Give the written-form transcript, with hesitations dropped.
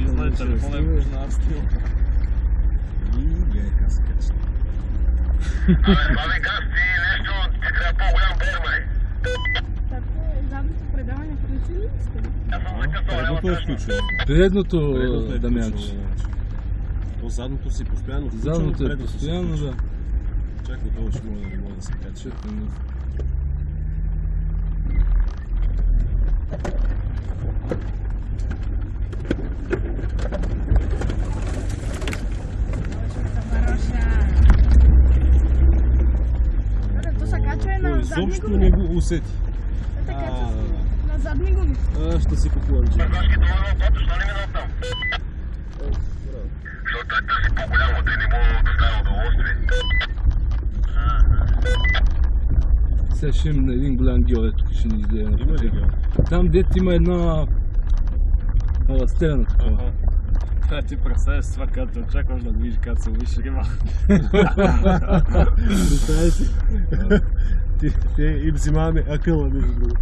излезе телефона и почна стрел. И гейка скача. Абе, газ, ти нещо, ти трябва по-голям бермай. Задното предаване включили ли сте? Предното е включено. Предното, Предното Дамянче. То задното си постоянно включено. Задното е предното си постоянно, включено. да. Чакай, това ще мога да не мога да се кача. То се качва на задни Изобщо гуми. не го усети. То се качва на задни гуми. Ще си купувам джип. Башки, това е път, защо не минал там? Защото той търси по-голямо, да не мога да става удоволствие. Сега ще имам един голям геол, тук ще ни изгледа. Има ли гео? Там дет има една стена такова. Да, ти представяш това, като очакваш да го видиш, като се ловиш риба. Представяш си? Те им взимаваме акъла, между другото.